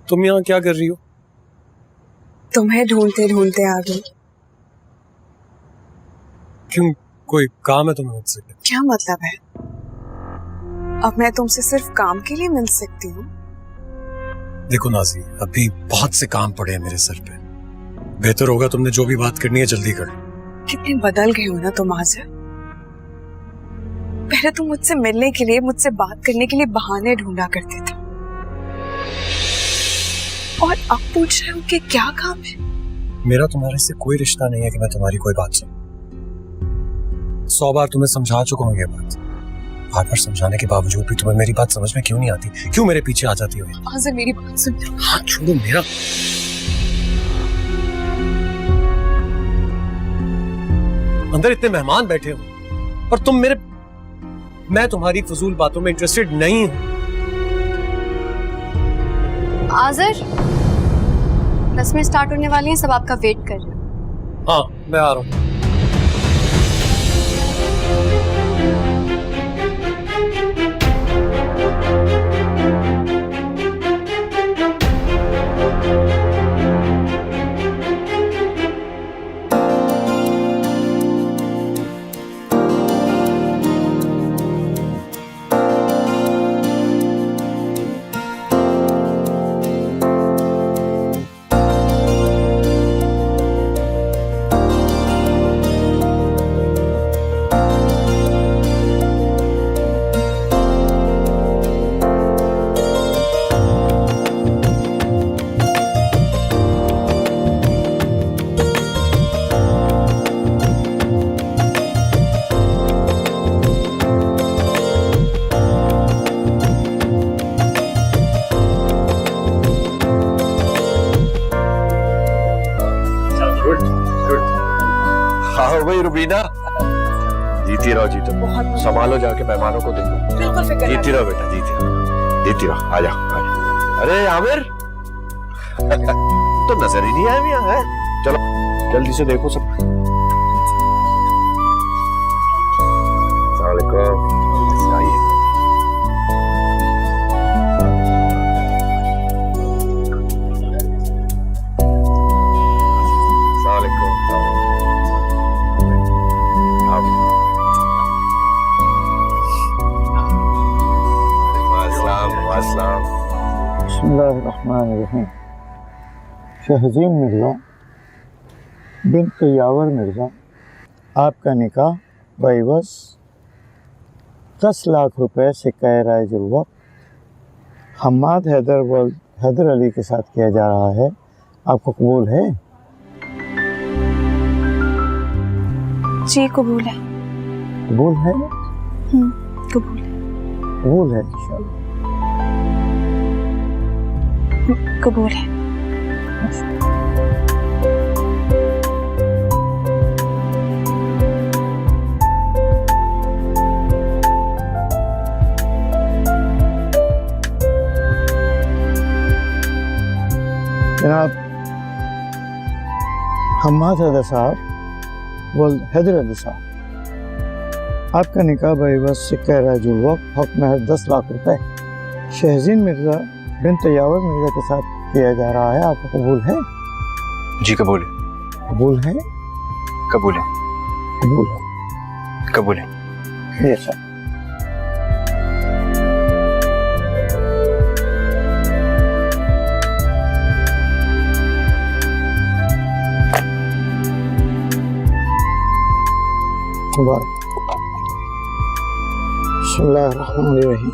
तुम यहाँ क्या कर रही हो? तुम्हें ढूंढते ढूंढते आ गई। क्यों, कोई काम है तुम्हें मुझसे? क्या मतलब है? अब मैं तुमसे सिर्फ काम के लिए मिल सकती हूँ? देखो नाज़ी, अभी बहुत से काम पड़े हैं मेरे सर पे। बेहतर होगा तुमने जो भी बात करनी है जल्दी कर लो। कितने बदल गए हो ना तुम आज़र। पहले तुम मुझसे मिलने के लिए, मुझसे बात करने के लिए बहाने ढूंढा करते थे, और अब पूछ रहे हो कि क्या काम है? मेरा तुम्हारे से कोई रिश्ता नहीं है कि मैं तुम्हारी कोई बात सुनूं। 100 बार तुम्हें समझा चुका हूँ ये बात। बार बार समझाने के बावजूद भी तुम्हें मेरी बात समझ में क्यों नहीं आती? क्यों मेरे पीछे आ जाती हो? आज़र मेरी बात सुन। हाथ छोड़ो मेरा। अंदर इतने मेहमान बैठे हो और तुम मेरे, मैं तुम्हारी फजूल बातों में इंटरेस्टेड नहीं हूं। आज़र, 10 मिनट स्टार्ट होने वाली हैं, सब आपका वेट कर रहे हैं। हाँ, मैं आ रहा हूँ। हाँ भाई रुबीना, जीती रहो, जीतो। संभालो, जाके मेहमानों को देखो। बिल्कुल फिक्र जीती रहो बेटा, जीती रहो। आ जाओ। अरे आमिर तो नजर ही नहीं आया यहाँ है। चलो जल्दी से देखो सब। आइए। बिस्मिल्लाहिर्रहमानिर्रहीम। शहजीन मिर्ज़ा बिन्त यावर मिर्ज़ा, आपका निकाह बइवस 10 लाख रुपए सिक्का राइजुल वक्त हम्माद हैदर अली के साथ किया जा रहा है। आपको कबूल है? जी कबूल है। कबूल है? कबूल है। कबूल है इंशाअल्लाह। कबूल है। जनाब हम्माद हैदर साहब वल हैदर अली साहब, आपका निकाह बइवस सिक्का राइजुल वक्त हक महज 10 लाख रुपए शहजीन मिर्ज़ा बिन्त यावर मिर्ज़ा के साथ किया जा रहा है। आपको कबूल है? जी कबूल है। कबूल है? कबूल है। कबूल है। कबूल है। ये सर। मुबारक। बिस्मिल्लाहिर्रहमानिर्रहीम।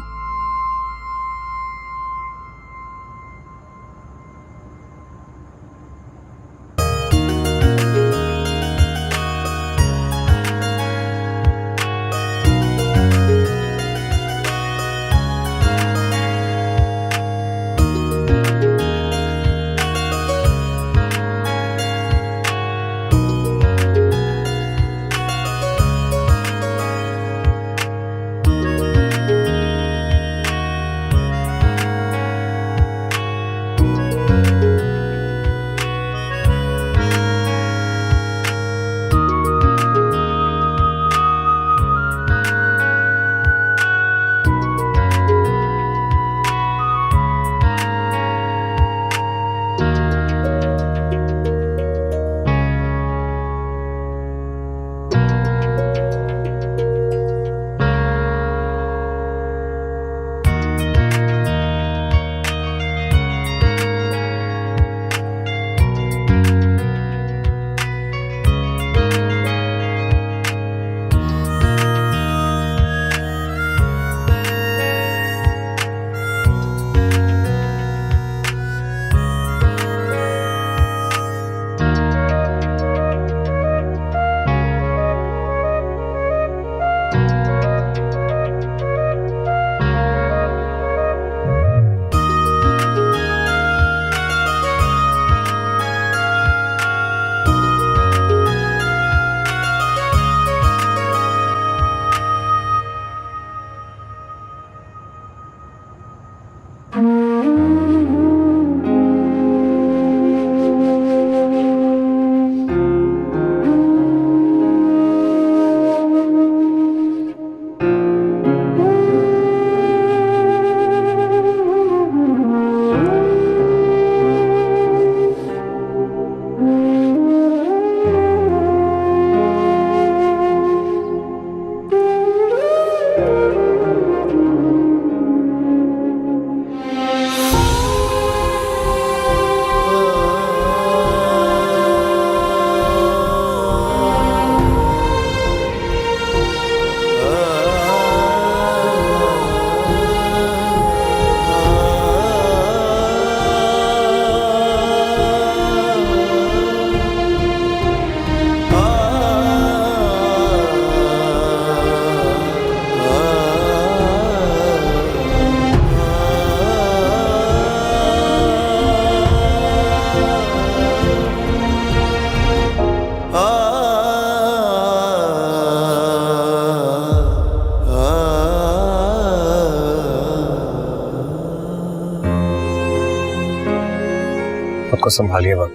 को संभालिए बाबा।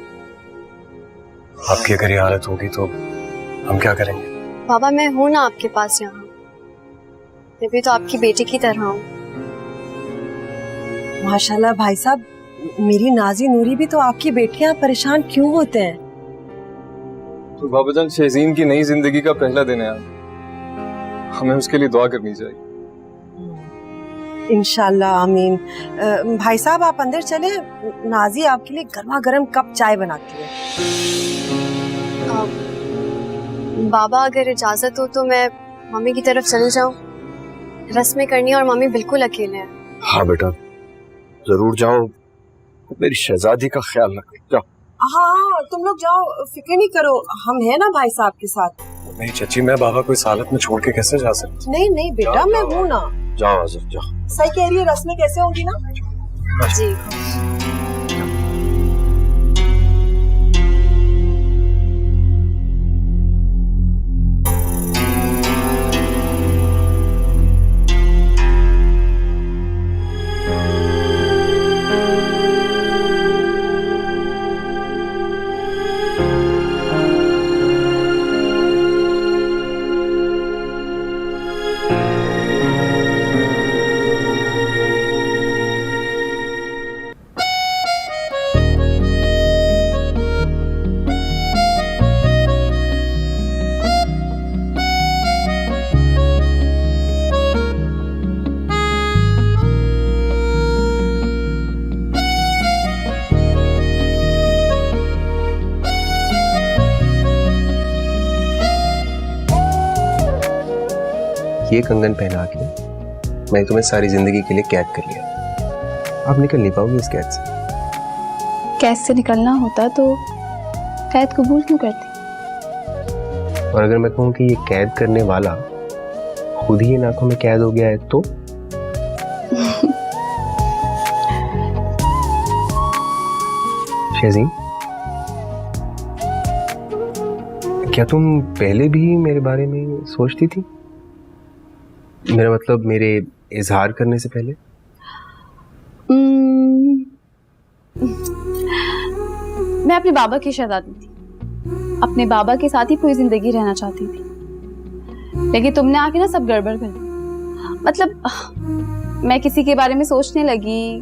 आपकी अगर ये हालत होगी तो हम क्या करेंगे? बाबा मैं हूं ना आपके पास यहाँ, मैं भी तो आपकी बेटी की तरह हूँ। माशाल्लाह भाई साहब, मेरी नाजी नूरी भी तो आपकी बेटियां परेशान क्यों होते हैं? तो बाबाजान शहजीन की नई जिंदगी का पहला दिन है आज, हमें उसके लिए दुआ करनी चाहिए। इंशाल्लाह आमीन। भाई साहब आप अंदर चले, नाजी आपके लिए गर्मा गर्म कप चाय बनाती है। बाबा अगर इजाजत हो तो मैं मम्मी की तरफ चली जाऊं, रस्में करनी है और मम्मी बिल्कुल अकेले हैं। हाँ बेटा जरूर जाओ, मेरी शहजादी का ख्याल रखो, जाओ। हाँ तुम लोग जाओ, फिक्र नहीं करो, हम हैं ना भाई साहब के साथ। नहीं चाची, मैं बाबा को इस हालत में छोड़ के कैसे जा सकता? नहीं नहीं बेटा, मैं हूँ ना। जाओ आज़र जाओ। सही कह रही है, रस्में कैसे होंगी ना। जी ये कंगन पहना के मैं तुम्हें सारी जिंदगी के लिए कैद कर लिया। आप निकल नहीं पाओगे इस कैद से। कैद से निकलना होता तो कैद कबूल क्यों करती? और अगर मैं कहूँ कि ये कैद करने वाला खुद ही इन आंखों में कैद हो गया है तो? शहज़ीन, क्या तुम पहले भी मेरे बारे में सोचती थी? मेरा मतलब मेरे इजहार करने से पहले? मैं अपने बाबा की शहजादी थी, अपने बाबा के साथ ही पूरी जिंदगी रहना चाहती थी, लेकिन तुमने आके ना सब गड़बड़ कर दी। मतलब मैं किसी के बारे में सोचने लगी,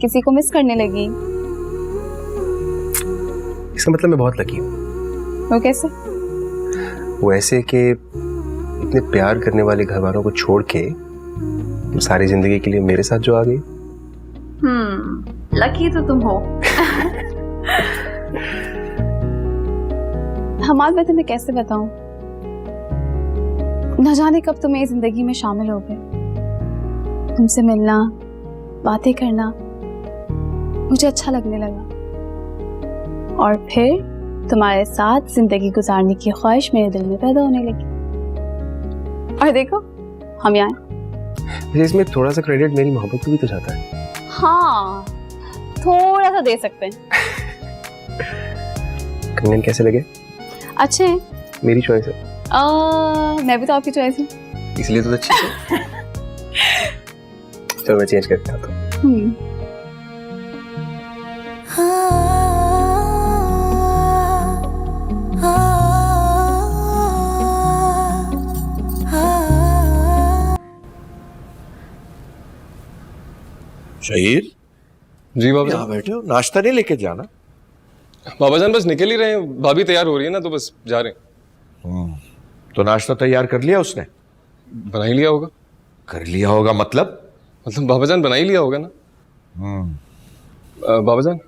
किसी को मिस करने लगी। इसका मतलब मैं बहुत लकी हूँ। वो कैसे? वो ऐसे कि इतने प्यार करने वाले घर वालों को छोड़ के तुम सारी जिंदगी के लिए मेरे साथ जो आ गई। लकी तो तुम हो। हमाद, मैं तुम्हें कैसे बताऊं, न जाने कब तुम्हें इस जिंदगी में शामिल हो गए। तुमसे मिलना, बातें करना मुझे अच्छा लगने लगा, और फिर तुम्हारे साथ जिंदगी गुजारने की ख्वाहिश मेरे दिल में पैदा होने लगी। और देखो हम यहाँ हैं। इसमें थोड़ा सा क्रेडिट मेरी मोहब्बत को भी तो जाता है। हाँ थोड़ा सा दे सकते हैं। कंगन कैसे लगे? अच्छे हैं। मेरी चॉइस है। मैं भी तो आपकी चॉइस हूँ, इसलिए तो अच्छी है। चलो मैं चेंज करके आता हूँ। शहीर जी बाबा। यहाँ बैठे हो, नाश्ता नहीं लेके जाना? बाबाजान बस निकल ही रहे हैं, भाभी तैयार हो रही है ना, तो बस जा रहे हैं। तो नाश्ता तैयार कर लिया उसने? बना ही लिया होगा। कर लिया होगा मतलब बाबाजान बना ही लिया होगा ना। बाबाजान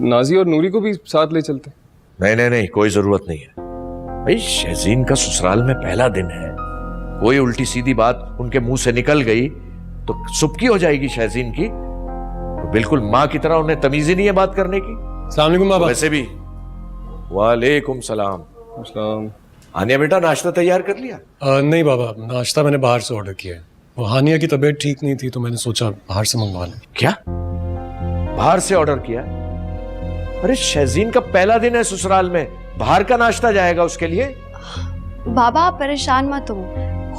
नाजी और नूरी को भी साथ ले चलते। नहीं, कोई जरूरत नहीं है भाई। शहजीन का ससुराल में पहला दिन है, कोई उल्टी सीधी बात उनके मुंह से निकल गई तो सुबकी हो जाएगी शहजीन की। तो बिल्कुल माँ की तरह उन्हें तमीज ही नहीं है बात करने की। अस्सलाम वालेकुम बाबा। वैसे भी वालेकुम सलाम। हानिया बेटा नाश्ता तैयार कर लिया? नहीं बाबा, नाश्ता मैंने बाहर से ऑर्डर किया है। वो हानिया की तबीयत ठीक नहीं थी तो मैंने सोचा बाहर से मंगवा लें। क्या बाहर से ऑर्डर किया? अरे शहजीन का पहला दिन है ससुराल में, बाहर का नाश्ता जाएगा उसके लिए? बाबा आप परेशान मत हो,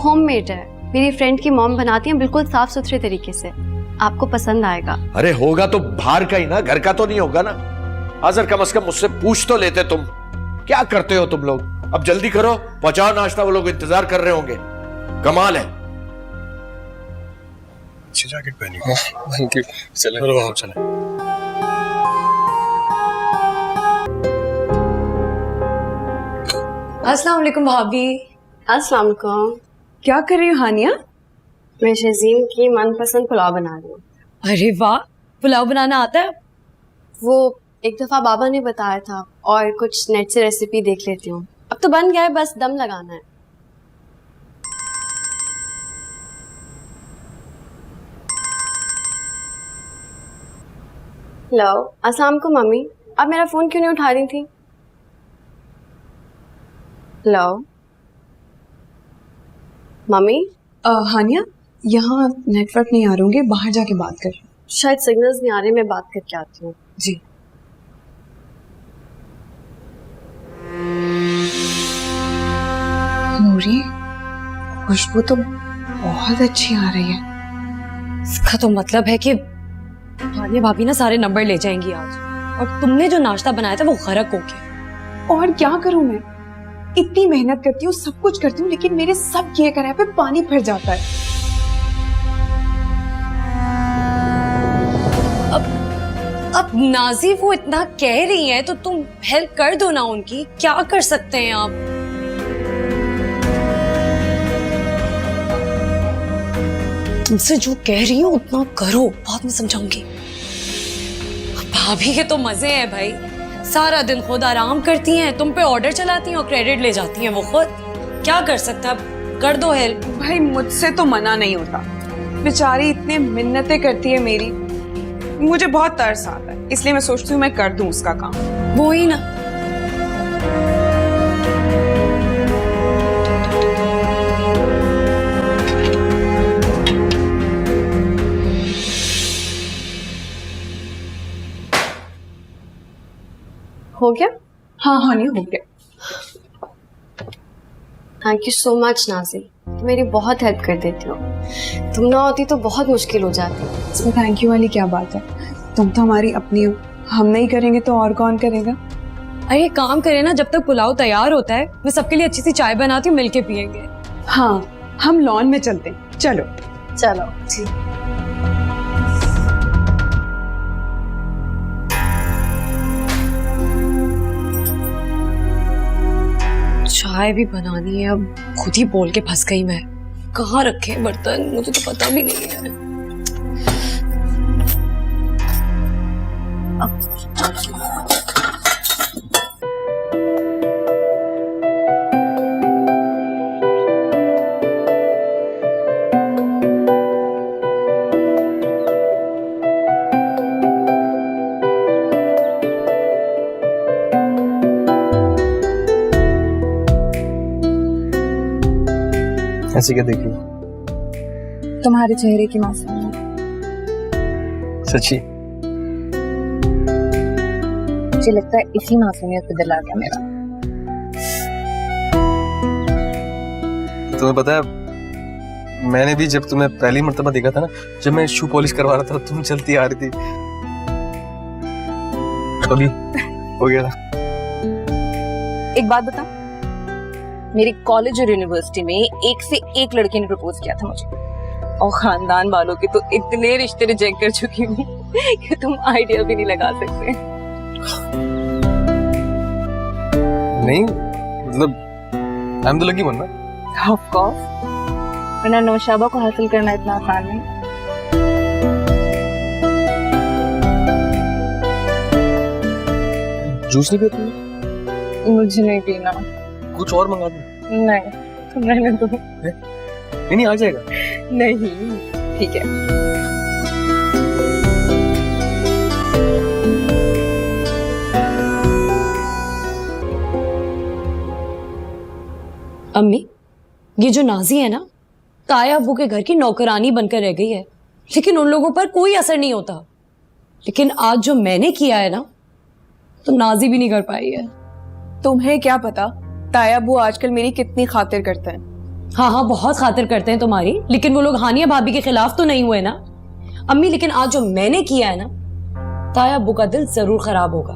होममेड है, मेरी फ्रेंड की मॉम बनाती हैं बिल्कुल साफ सुथरे तरीके से। आपको पसंद आएगा। अरे होगा तो बाहर का ही ना, घर का तो नहीं होगा ना। हाजिर कम से कम मुझसे पूछ तो लेते तुम। क्या करते हो तुम लोग? अब जल्दी करो, पहुंचाओ नाश्ता, वो लोग इंतजार कर रहे होंगे। कमाल है। अच्छी जैकेट पहनी। Thank you. चले चलो चले। अस्सलाम वालेकुम भाभी। अस्सलाम वालेकुम। क्या कर रही हो हानिया? मैं शज़ीन की मनपसंद पुलाव बना रही हूँ। अरे वाह, पुलाव बनाना आता है? वो एक दफ़ा बाबा ने बताया था और कुछ नेट से रेसिपी देख लेती हूँ। अब तो बन गया है, बस दम लगाना है। हेलो, अस्सलाम वालेकुम मम्मी। आप मेरा फ़ोन क्यों नहीं उठा रही थी? Hello mummy. हानिया, यहाँ नेटवर्क नहीं आ रहे होंगे, बाहर जाके बात कर। शायद सिग्नल्स नहीं आ रहे, मैं बात करके आती हूँ। जी। नूरी, खुशबू तो बहुत अच्छी आ रही है। इसका तो मतलब है कि हानिया भाभी ना सारे नंबर ले जाएंगी आज, और तुमने जो नाश्ता बनाया था वो गरक हो गया। और क्या करूं मैं? इतनी मेहनत करती हूँ, सब कुछ करती हूँ, लेकिन मेरे सब किए कराए पे पानी फिर जाता है। अब नाजी वो इतना कह रही है तो तुम हेल्प कर दो ना उनकी। क्या कर सकते हैं आप? तुमसे जो कह रही हूँ उतना करो, बाद में समझाऊंगी। भाभी के तो मजे हैं भाई, सारा दिन खुद आराम करती हैं, तुम पे ऑर्डर चलाती हैं और क्रेडिट ले जाती हैं वो खुद। क्या कर सकता, कर दो हेल्प। भाई मुझसे तो मना नहीं होता, बेचारी इतने मिन्नतें करती है मेरी, मुझे बहुत तरस आता है, इसलिए मैं सोचती हूँ मैं कर दूं उसका काम। वो ही ना। हो गया? हाँ हाँ, नहीं हो गया। Thank you so much Nazi, तुम मेरी बहुत हेल्प कर देती हो। तुम ना होती तो बहुत मुश्किल हो जाती। इसमें थैंक यू वाली क्या बात है? तुम तो हमारी अपनी हो, हम नहीं करेंगे तो और कौन करेगा? अरे काम करे ना, जब तक पुलाव तैयार होता है मैं सबके लिए अच्छी सी चाय बनाती हूँ, मिलके पियेंगे। हाँ, हम लॉन में चलते हैं, चलो। चलो जी। चाय भी बनानी है, अब खुद ही बोल के फंस गई मैं। कहाँ रखे हैं बर्तन, मुझे तो पता भी नहीं है। ऐसे क्या देख रही हो? तुम्हारे चेहरे की मासूमियत। सच्ची? मुझे लगता है इसी मासूमियत पे दिल आ गया मेरा। तुम्हें पता है, मैंने भी जब तुम्हें पहली मर्तबा देखा था ना, जब मैं शू पॉलिश करवा रहा था, तुम चलती आ रही थी, अभी हो गया था। एक बात बता, मेरी कॉलेज और यूनिवर्सिटी में एक से एक लड़के ने प्रपोज किया था मुझे, और खानदान वालों के तो इतने रिश्ते रिजेक्ट कर चुकी हूँ कि तुम आइडिया भी नहीं लगा सकते। नहीं मतलब I am the lucky one ना। ऑफ कोर्स, वरना नौशाबा को हासिल करना इतना आसान नहीं। जूस नहीं पीती? मुझे नहीं पीना। कुछ और मंगा दूं? नहीं, तुम रहने दो। नहीं आ जाएगा। नहीं, ठीक है। अम्मी, ये जो नाजी है ना, ताया अब्बू के घर की नौकरानी बनकर रह गई है, लेकिन उन लोगों पर कोई असर नहीं होता। लेकिन आज जो मैंने किया है ना, तो नाजी भी नहीं कर पाई है। तुम्हें क्या पता ताया अब्बू आजकल मेरी कितनी खातिर करते हैं। हाँ हाँ, बहुत खातिर करते हैं तुम्हारी, लेकिन वो लोग हानिया भाभी के खिलाफ तो नहीं हुए ना। अम्मी लेकिन आज जो मैंने किया है ना, ताया अब्बू का दिल जरूर खराब होगा,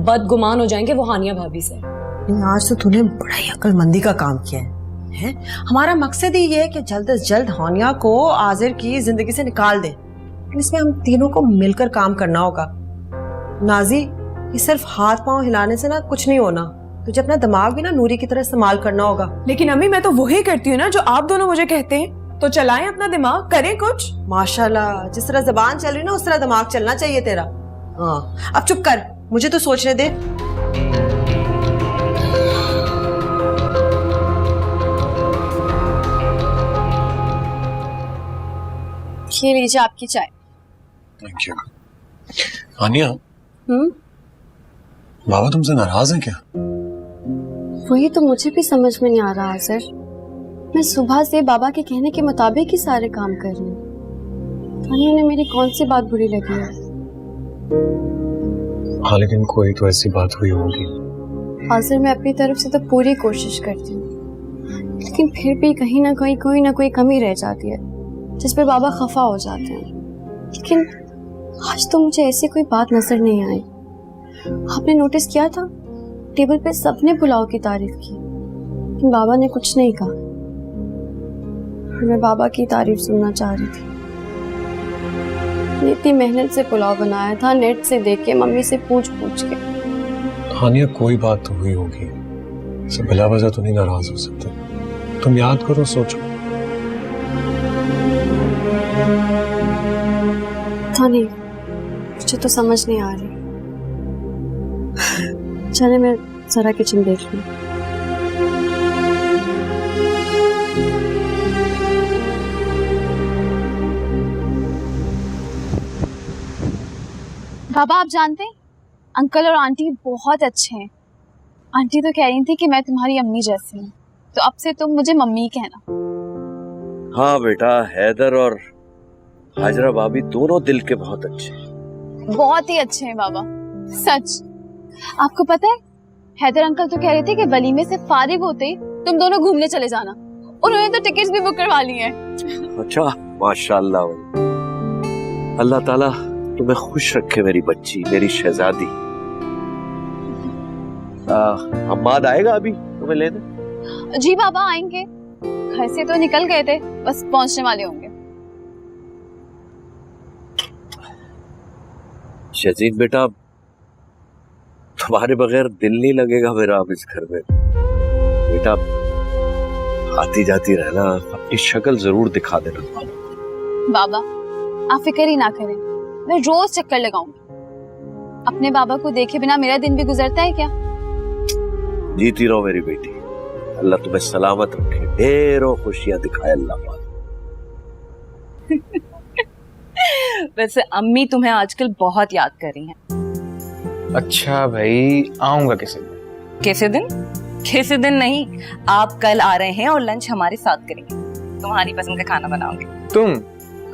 बदगुमान हो जाएंगे वो हानिया भाभी से। आज तो तूने बड़ा ही अक्लमंदी का काम किया है? हमारा मकसद ही ये है कि जल्द से जल्द हानिया को आजिर की जिंदगी से निकाल दे, इसमें हम तीनों को मिलकर काम करना होगा। नाजी, ये सिर्फ हाथ पांव हिलाने से ना कुछ नहीं होना, तुझे अपना दिमाग भी ना नूरी की तरह इस्तेमाल करना होगा। लेकिन अम्मी मैं तो वही करती हूँ ना जो आप दोनों मुझे कहते हैं, तो चलाएं अपना दिमाग, करें कुछ। माशाल्लाह, जिस तरह जबान चल रही ना उस तरह दिमाग चलना चाहिए तेरा। हाँ, अब चुप कर, मुझे तो सोचने दे। ये लीजिए आपकी चाय। Thank you. आनिया, बाबा तुमसे नाराज हैं क्या? वही तो मुझे भी समझ में नहीं आ रहा सर। मैं सुबह से बाबा के कहने के मुताबिक ही सारे काम कर रही हूँ। तानिया ने मेरी कौन सी बात बुरी लगी है? हाँ लेकिन कोई तो ऐसी बात हुई होगी। हाजिर मैं अपनी तरफ से तो पूरी कोशिश करती हूँ, लेकिन फिर भी कहीं ना कहीं कोई ना कोई कमी रह जाती है जिस पे बाबा खफा हो जाते हैं। लेकिन आज तो मुझे ऐसी कोई बात नजर नहीं आई। आपने नोटिस किया था टेबल पे सबने पुलाव की तारीफ की, लेकिन बाबा ने कुछ नहीं कहा। मैं बाबा की तारीफ सुनना चाह रही थी। इतनी मेहनत से पुलाव बनाया था, नेट से देख के, मम्मी से पूछ के। हानिया कोई बात तो हुई होगी, सब बिला वजह तो नहीं नाराज हो सकते। तुम याद करो, सोचो। नहीं, मुझे तो समझ नहीं आ रही। चले मैं जरा किचन देख लूं। बाबा आप जानते हैं अंकल और आंटी बहुत अच्छे हैं। आंटी तो कह रही थी कि मैं तुम्हारी अम्मी जैसी हूँ, तो अब से तुम मुझे मम्मी कहना। हाँ बेटा, हैदर और हाजरा भाभी दोनों दिल के बहुत अच्छे हैं। बहुत ही अच्छे हैं बाबा, सच। आपको पता है हैदर अंकल तो कह रहे थे कि वलीमे से फारिग होते ही तुम दोनों घूमने चले जाना। उन्होंने तो टिकट्स भी बुक करवा ली हैं। अच्छा, माशाल्लाह। अल्लाह ताला तुम्हें खुश रखे मेरी बच्ची, मेरी शहजादी। अम्माद आएगा अभी तुम्हें लेने? जी बाबा आएंगे, घर से तो निकल गए थे, बस पहुंचने वाले होंगे। शजीन बेटा, तुम्हारे बगैर दिल नहीं लगेगा मेरा अब इस घर में। बेटा आती जाती रहना, अपनी शक्ल जरूर दिखा देना। बाबा आप फिक्र ही ना करें, मैं रोज चक्कर लगाऊंगी। अपने बाबा को देखे बिना मेरा दिन भी गुजरता है क्या? जीती रहो मेरी बेटी, अल्लाह तुम्हें सलामत रखे, ढेरों खुशियां दिखाए अल्लाह पाक। वैसे अम्मी तुम्हें आजकल बहुत याद कर रही हैं। अच्छा भाई, आऊंगा किसी दिन। कैसे दिन? कैसे दिन नहीं, आप कल आ रहे हैं और लंच हमारे साथ करेंगे। तुम्हारी पसंद का खाना बनाऊंगी। तुम?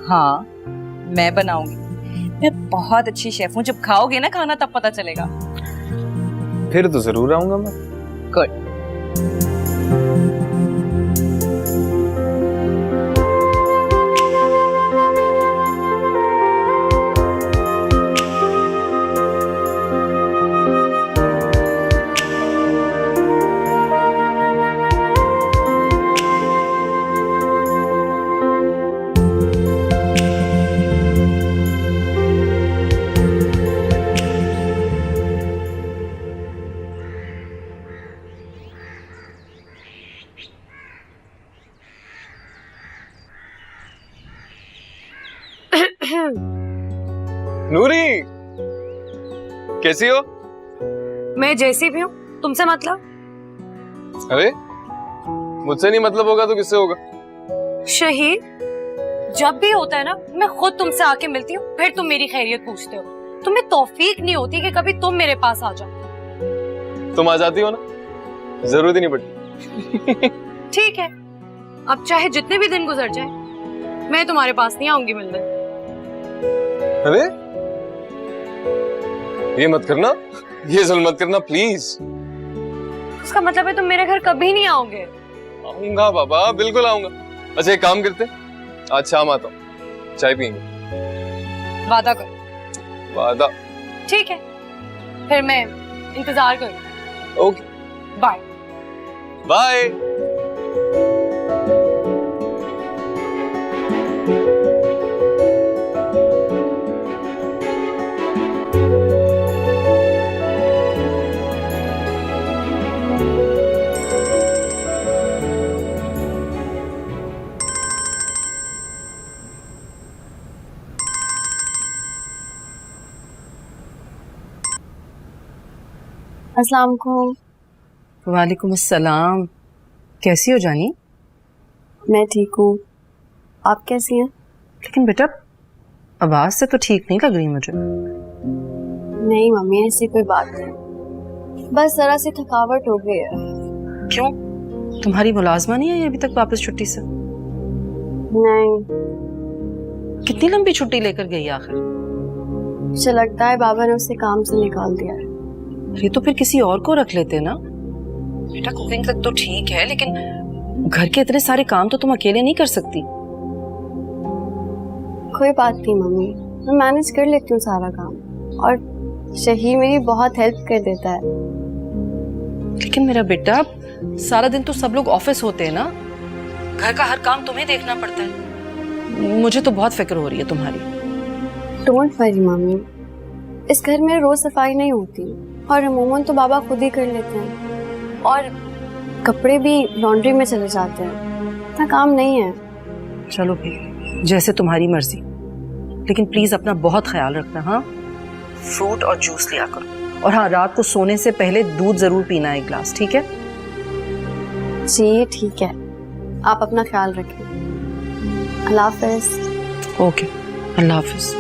हाँ, मैं बनाऊंगी। मैं बहुत अच्छी शेफ हूँ, जब खाओगे ना खाना तब पता चलेगा। फिर तो जरूर आऊंगा मैं। गुड। नूरी, कैसी हो? मैं जैसी भी हूँ, तुमसे मतलब? अरे मुझसे नहीं मतलब होगा तो किससे होगा? शहीद, जब भी होता है ना मैं खुद तुमसे आके मिलती हूँ, फिर तुम मेरी खैरियत पूछते हो। तुम्हें तौफीक नहीं होती कि कभी तुम मेरे पास आ जाओ। तुम आ जाती हो ना, जरूरत ही नहीं पड़ती। ठीक है, अब चाहे जितने भी दिन गुजर जाए मैं तुम्हारे पास नहीं आऊंगी मिलने। अरे ये मत करना, ये जुल्म मत करना प्लीज। उसका मतलब है तुम मेरे घर कभी नहीं आओगे? आऊंगा बाबा, बिल्कुल आऊंगा। अच्छा एक काम करते, आज शाम आता हूँ, चाय पियेंगे। वादा करो। वादा। ठीक है, फिर मैं इंतजार करूँ। Okay, bye. बाय। अस्सलाम वालेकुम। वालेकुम अस्सलाम। कैसी हो जानी? मैं ठीक हूँ, आप कैसी हैं? लेकिन बेटा आवाज से तो ठीक नहीं लग रही मुझे। नहीं मम्मी, ऐसी कोई बात नहीं, बस जरा सी थकावट हो गई है। क्यों, तुम्हारी मुलाजमा नहीं आई अभी तक वापस छुट्टी से? नहीं, कितनी लंबी छुट्टी लेकर गई आखिर? मुझे लगता है बाबा ने उसे काम से निकाल दिया है। ये तो फिर किसी और को रख लेते ना। बेटा कुकिंग तक तो ठीक है, लेकिन घर के इतने सारे काम तो तुम अकेले नहीं कर सकती। कोई बात नहीं मम्मी, मैं मैनेज कर लेती हूँ सारा काम, और शही मेरी बहुत हेल्प कर देता है। लेकिन मेरा बेटा सारा दिन तो सब लोग ऑफिस होते हैं ना, घर का हर काम तुम्हें देखना पड़ता है। मुझे तो बहुत फिक्र हो रही है तुम्हारी। डोंट वरी मम्मी, इस घर में रोज सफाई नहीं होती और अमूमन तो बाबा खुद ही कर लेते हैं, और कपड़े भी लॉन्ड्री में चले जाते हैं, इतना काम नहीं है। चलो फिर जैसे तुम्हारी मर्जी, लेकिन प्लीज अपना बहुत ख्याल रखना। हाँ, फ्रूट और जूस लिया करो, और हाँ रात को सोने से पहले दूध जरूर पीना एक गिलास, ठीक है? जी ठीक है, आप अपना ख्याल रखें। अल्लाह हाफिज। ओके, अल्लाह हाफिज।